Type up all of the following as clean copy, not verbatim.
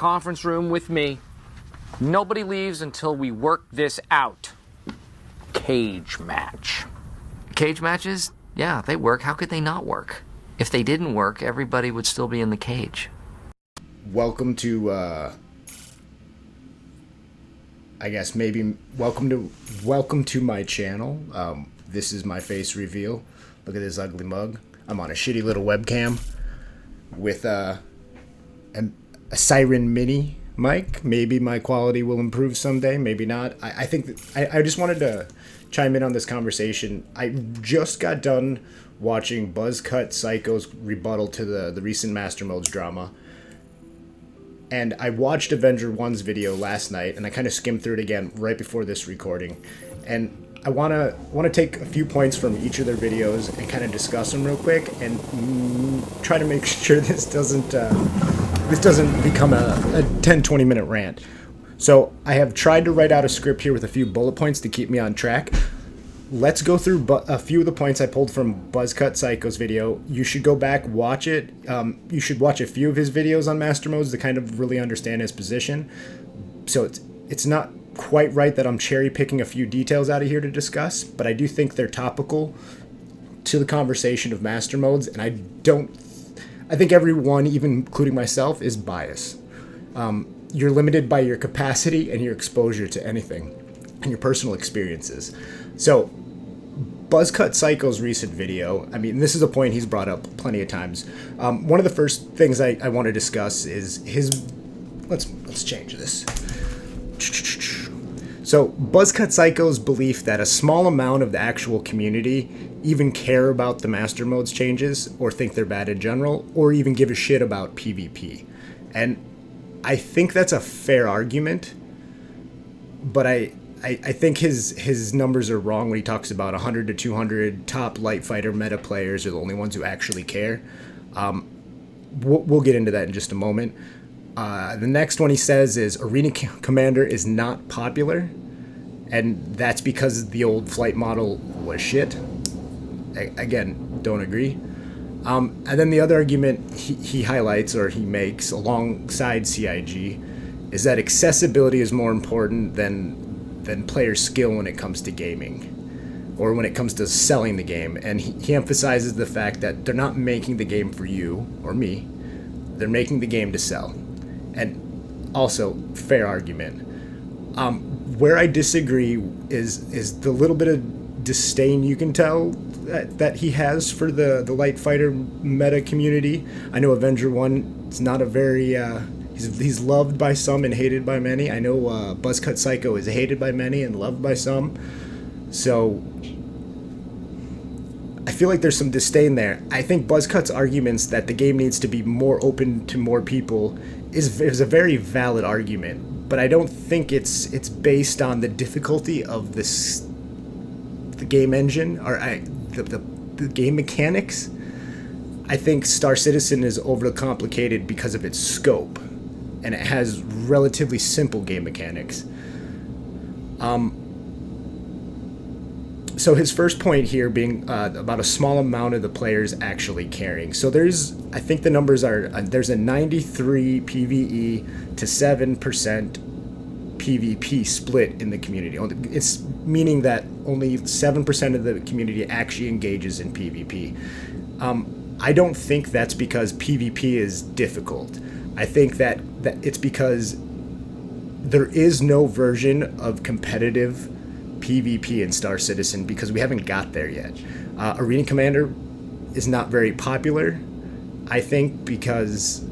conference room with me. Nobody leaves until we work this out. Cage match. Cage matches? Yeah, they work. How could they not work? If they didn't work, everybody would still be in the cage. Welcome to, I guess maybe welcome to my channel. This is my face reveal. Look at this ugly mug. I'm on a shitty little webcam with a Siren Mini mic. Maybe my quality will improve someday, maybe not. I think I just wanted to chime in on this conversation. I just got done watching Buzzcut Psycho's rebuttal to the recent Master Modes drama. And I watched Avenger 1's video last night, and I kind of skimmed through it again right before this recording. And I want to take a few points from each of their videos and kind of discuss them real quick and try to make sure this doesn't become a 10-20 minute rant. So I have tried to write out a script here with a few bullet points to keep me on track. Let's go through a few of the points I pulled from Buzzcut Psycho's video. You should go back, watch it. You should watch a few of his videos on Master Modes to kind of really understand his position. So it's not quite right that I'm cherry picking a few details out of here to discuss, but I do think they're topical to the conversation of Master Modes, and I think everyone, even including myself, is biased. You're limited by your capacity and your exposure to anything and your personal experiences. So Buzzcut Psycho's recent video, I mean, this is a point he's brought up plenty of times. One of the first things I want to discuss is his... Let's change this. So Buzzcut Psycho's belief that a small amount of the actual community even care about the Master Modes changes or think they're bad in general or even give a shit about PvP. And I think that's a fair argument, but I think his numbers are wrong when he talks about 100 to 200 top light fighter meta players are the only ones who actually care. We'll get into that in just a moment. The next one he says is Arena Commander is not popular, and that's because the old flight model was shit. Again, don't agree. And then the other argument he highlights or he makes alongside CIG is that accessibility is more important than player skill when it comes to gaming or when it comes to selling the game. And he emphasizes the fact that they're not making the game for you or me. They're making the game to sell. And also, fair argument. Where I disagree is the little bit of disdain you can tell that he has for the light fighter meta community. I know Avenger 1 is not a very... He's loved by some and hated by many. I know Buzzcut Psycho is hated by many and loved by some. So I feel like there's some disdain there. I think Buzzcut's arguments that the game needs to be more open to more people is a very valid argument. But I don't think it's based on the difficulty of the game engine or the game mechanics. I think Star Citizen is overly complicated because of its scope, and it has relatively simple game mechanics. So his first point here being about a small amount of the players actually caring. So I think the numbers are, there's a 93 PvE to 7% PvP split in the community. It's meaning that only 7% of the community actually engages in PvP. I don't think that's because PvP is difficult. I think that it's because there is no version of competitive PvP in Star Citizen because we haven't got there yet. Arena Commander is not very popular, I think, because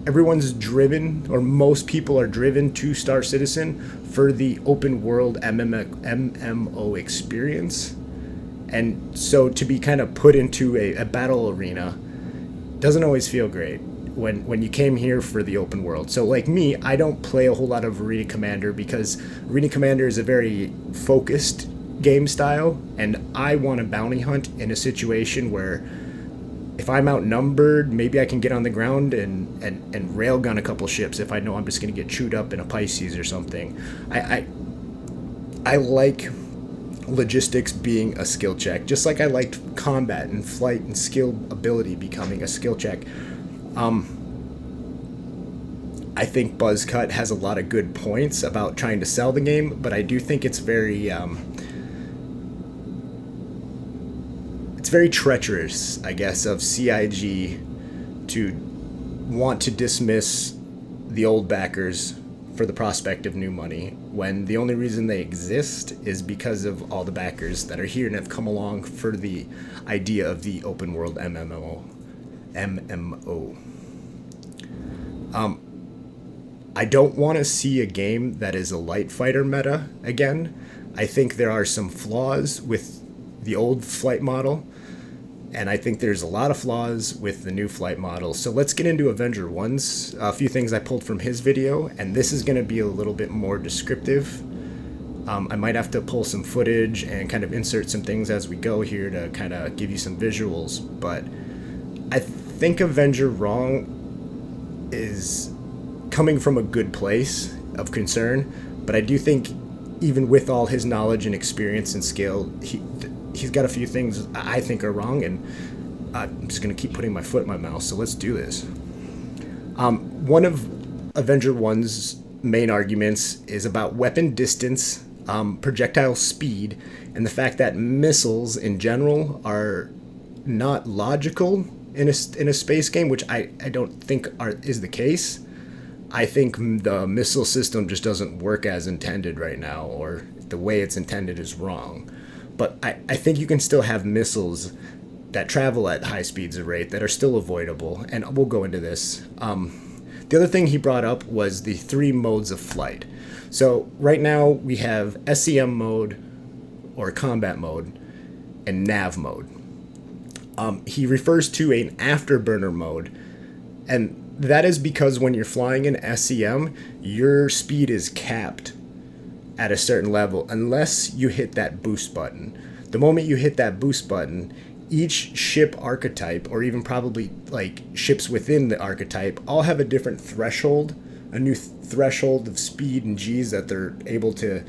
everyone's driven, or most people are driven to Star Citizen for the open world MMO experience. And so to be kind of put into a battle arena doesn't always feel great when you came here for the open world. So like me, I don't play a whole lot of Arena Commander because Arena Commander is a very focused game style, and I want to bounty hunt in a situation where if I'm outnumbered, maybe I can get on the ground and railgun a couple ships if I know I'm just going to get chewed up in a Pisces or something. I like logistics being a skill check, just like I liked combat and flight and skill ability becoming a skill check. I think Buzzcut has a lot of good points about trying to sell the game, but I do think it's very treacherous, I guess, of CIG to want to dismiss the old backers for the prospect of new money when the only reason they exist is because of all the backers that are here and have come along for the idea of the open world MMO. I don't want to see a game that is a light fighter meta again. I think there are some flaws with the old flight model, and I think there's a lot of flaws with the new flight model. So let's get into Avenger 1's. A few things I pulled from his video, and this is going to be a little bit more descriptive. I might have to pull some footage and kind of insert some things as we go here to kind of give you some visuals, but I think Avenger Wrong is coming from a good place of concern, but I do think even with all his knowledge and experience and skill, he's got a few things I think are wrong, and I'm just going to keep putting my foot in my mouth, so let's do this. One of Avenger 1's main arguments is about weapon distance, projectile speed, and the fact that missiles in general are not logical in a space game, which I don't think is the case. I think the missile system just doesn't work as intended right now, or the way it's intended is wrong. But I think you can still have missiles that travel at high speeds of rate that are still avoidable, and we'll go into this. The other thing he brought up was the 3 modes of flight. So right now we have SEM mode, or combat mode, and nav mode. He refers to an afterburner mode, and that is because when you're flying in SEM, your speed is capped at a certain level unless you hit that boost button. The moment you hit that boost button, each ship archetype, or even probably like ships within the archetype, all have a different threshold, a new threshold of speed and G's that they're able to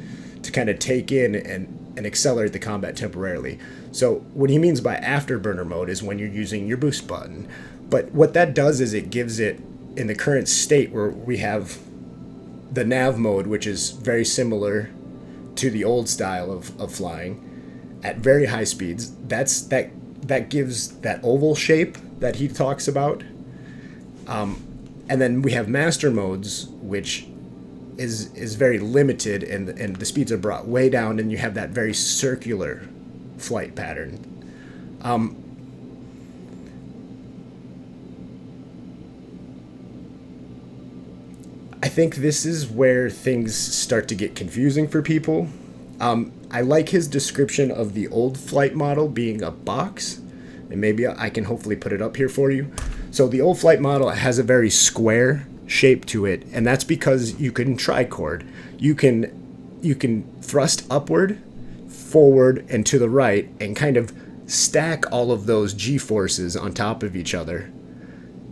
kind of take in and accelerate the combat temporarily. So what he means by afterburner mode is when you're using your boost button. But what that does is it gives it, in the current state where we have the nav mode, which is very similar to the old style of flying at very high speeds, that gives that oval shape that he talks about. And then we have master modes, which is very limited, and the speeds are brought way down, and you have that very circular flight pattern. I think this is where things start to get confusing for people. I like his description of the old flight model being a box, and maybe I can hopefully put it up here for you. So the old flight model has a very square shape to it, and that's because you can trichord. You can thrust upward, forward, and to the right, and kind of stack all of those G-forces on top of each other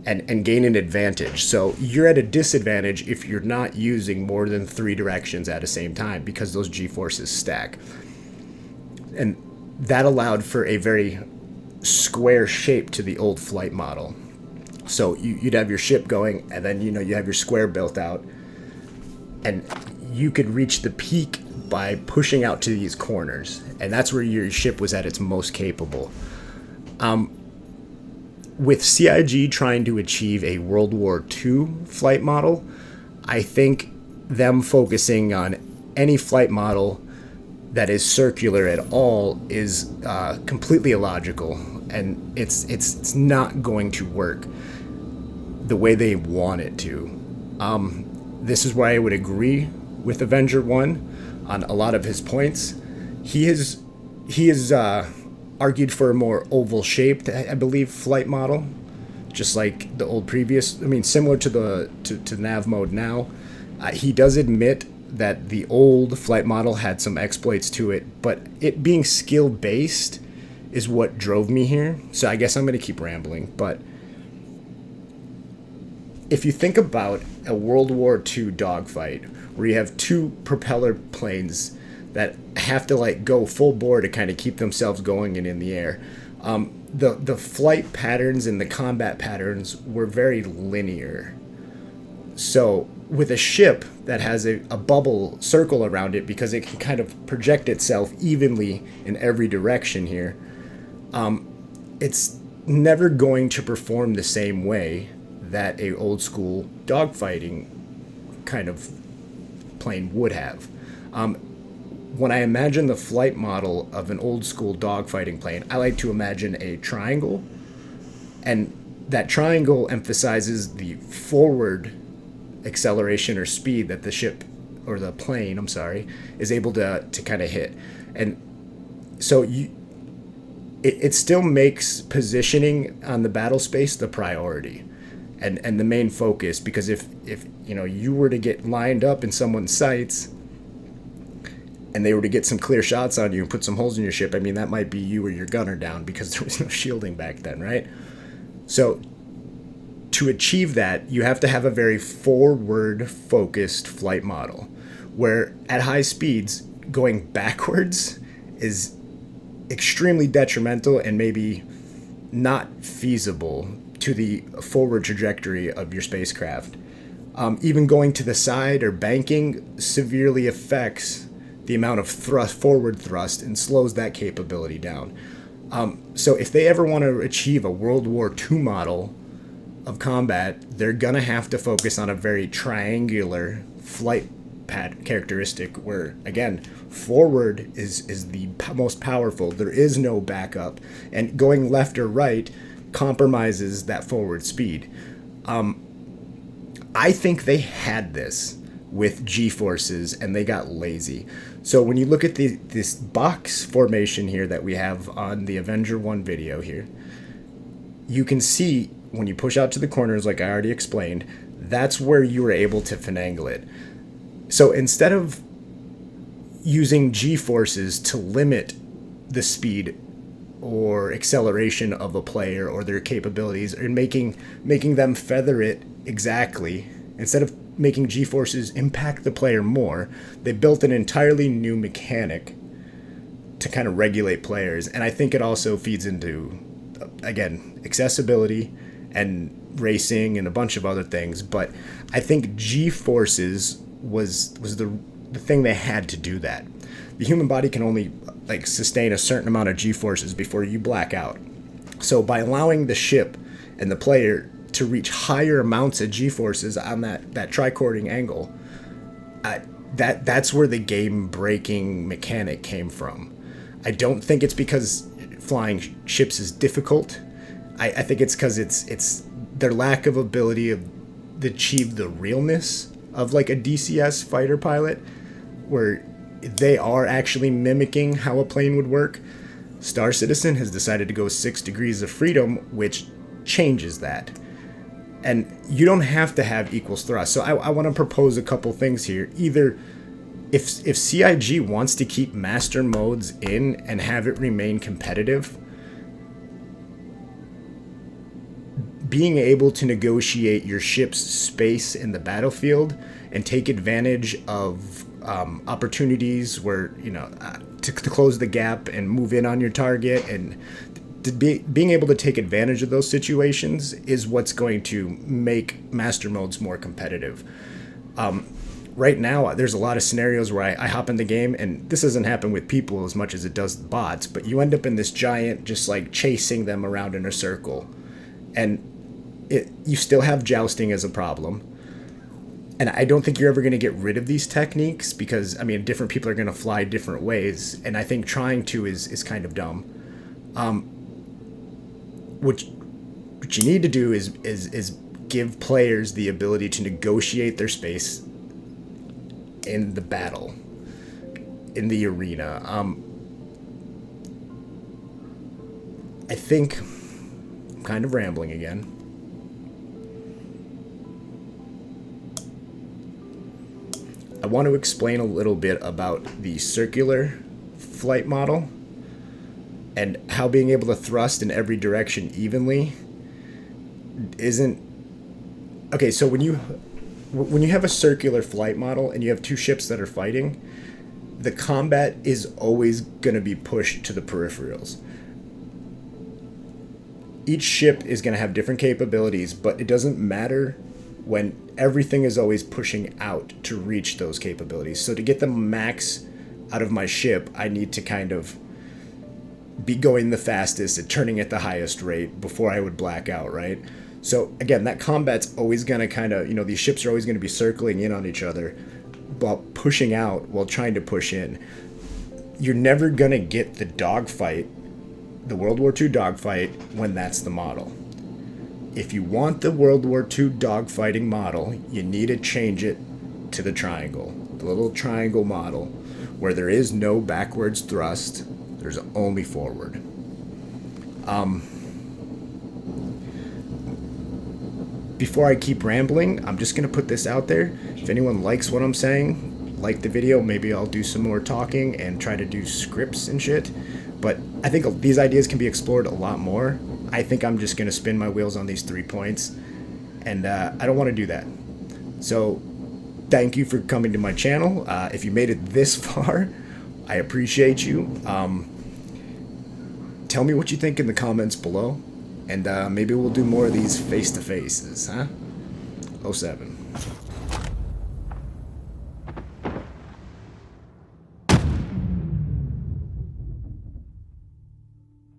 and gain an advantage. So you're at a disadvantage if you're not using more than 3 directions at the same time, because those G-forces stack. And that allowed for a very square shape to the old flight model. So you'd have your ship going, and then you have your square built out, and you could reach the peak by pushing out to these corners, and that's where your ship was at its most capable. With CIG trying to achieve a World War II flight model, I think them focusing on any flight model that is circular at all is completely illogical, and it's not going to work the way they want it to. This is where I would agree with Avenger 1 on a lot of his points. He is argued for a more oval-shaped, I believe, flight model, just like the old previous. I mean, similar to nav mode now. He does admit that the old flight model had some exploits to it, but it being skill-based is what drove me here. So I guess I'm going to keep rambling, but if you think about a World War II dogfight where you have 2 propeller planes that have to go full bore to kind of keep themselves going and in the air, the flight patterns and the combat patterns were very linear. So with a ship that has a bubble circle around it because it can kind of project itself evenly in every direction here, it's never going to perform the same way that a old school dogfighting kind of plane would have. When I imagine the flight model of an old school dogfighting plane, I like to imagine a triangle, and that triangle emphasizes the forward acceleration or speed that the ship, or the plane, I'm sorry, is able to kind of hit. And so it still makes positioning on the battle space the priority and the main focus, because if you know, you were to get lined up in someone's sights and they were to get some clear shots on you and put some holes in your ship, I mean, that might be you or your gunner down, because there was no shielding back then, right? So to achieve that, you have to have a very forward-focused flight model, where at high speeds, going backwards is extremely detrimental and maybe not feasible to the forward trajectory of your spacecraft. Even going to the side or banking severely affects the amount of forward thrust, and slows that capability down. So if they ever want to achieve a World War II model of combat, they're gonna have to focus on a very triangular flight characteristic, where again, forward is the most powerful. There is no backup, and going left or right compromises that forward speed. I think they had this with G-forces and they got lazy. So when you look at this box formation here that we have on the Avenger 1 video here, you can see when you push out to the corners, like I already explained, that's where you were able to finagle it. So instead of using G-forces to limit the speed or acceleration of a player or their capabilities, and making them feather it exactly, instead of making G-forces impact the player more, they built an entirely new mechanic to kind of regulate players. And I think it also feeds into, again, accessibility and racing and a bunch of other things. But I think G-forces was the thing they had to do that. The human body can only sustain a certain amount of G-forces before you black out. So by allowing the ship and the player to reach higher amounts of G-forces on that tricording angle, that's where the game-breaking mechanic came from. I don't think it's because flying ships is difficult. I think it's because it's their lack of ability to achieve the realness of like a DCS fighter pilot, where they are actually mimicking how a plane would work. Star Citizen has decided to go 6 degrees of freedom, which changes that. And you don't have to have equals thrust. So I want to propose a couple things here. Either if CIG wants to keep master modes in and have it remain competitive, being able to negotiate your ship's space in the battlefield and take advantage of opportunities where, to close the gap and move in on your target, and being able to take advantage of those situations is what's going to make master modes more competitive. Right now, there's a lot of scenarios where I hop in the game, and this doesn't happen with people as much as it does with bots, but you end up in this giant just chasing them around in a circle. And you still have jousting as a problem. And I don't think you're ever going to get rid of these techniques, because, different people are going to fly different ways, and I think trying to is kind of dumb. What you need to do is give players the ability to negotiate their space in the battle, in the arena. I think I'm kind of rambling again. I want to explain a little bit about the circular flight model and how being able to thrust in every direction evenly isn't... Okay, so when you have a circular flight model and you have two ships that are fighting, the combat is always going to be pushed to the peripherals. Each ship is going to have different capabilities, but it doesn't matter when everything is always pushing out to reach those capabilities. So to get the max out of my ship, I need to kind of be going the fastest and turning at the highest rate before I would black out, right? So again, that combat's always going to kind of, these ships are always going to be circling in on each other while pushing out while trying to push in. You're never going to get the dogfight, the World War II dogfight, when that's the model. If you want the World War II dogfighting model, you need to change it to the triangle, the little triangle model, where there is no backwards thrust, there's only forward. Before I keep rambling, I'm just going to put this out there. If anyone likes what I'm saying, like the video, maybe I'll do some more talking and try to do scripts and shit. But I think these ideas can be explored a lot more. I think I'm just going to spin my wheels on these 3 points, and I don't want to do that. So thank you for coming to my channel. If you made it this far, I appreciate you. Tell me what you think in the comments below, and maybe we'll do more of these face-to-faces, huh? 07.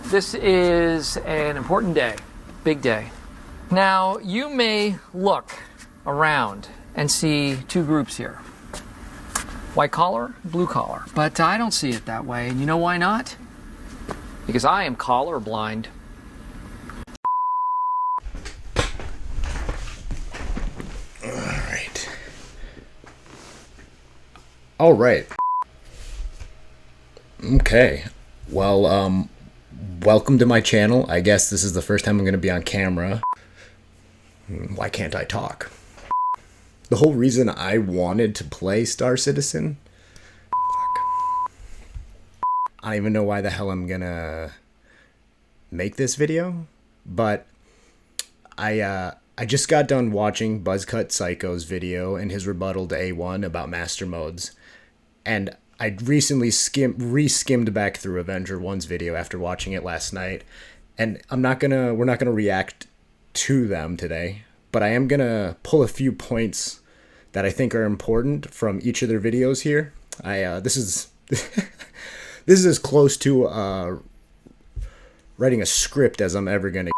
This is an important day, big day. Now, you may look around and see 2 groups here. White collar, blue collar. But I don't see it that way, and you know why not? Because I am collar blind. All right. Okay. Well, welcome to my channel. I guess this is the first time I'm going to be on camera. Why can't I talk? The whole reason I wanted to play Star Citizen... Fuck. I don't even know why the hell I'm going to make this video, but I just got done watching Buzzcut Psycho's video and his rebuttal to A1 about master modes, and I recently re-skimmed back through Avenger 1's video after watching it last night, and we're not gonna react to them today, but I am gonna pull a few points that I think are important from each of their videos here. This is this is as close to writing a script as I'm ever gonna.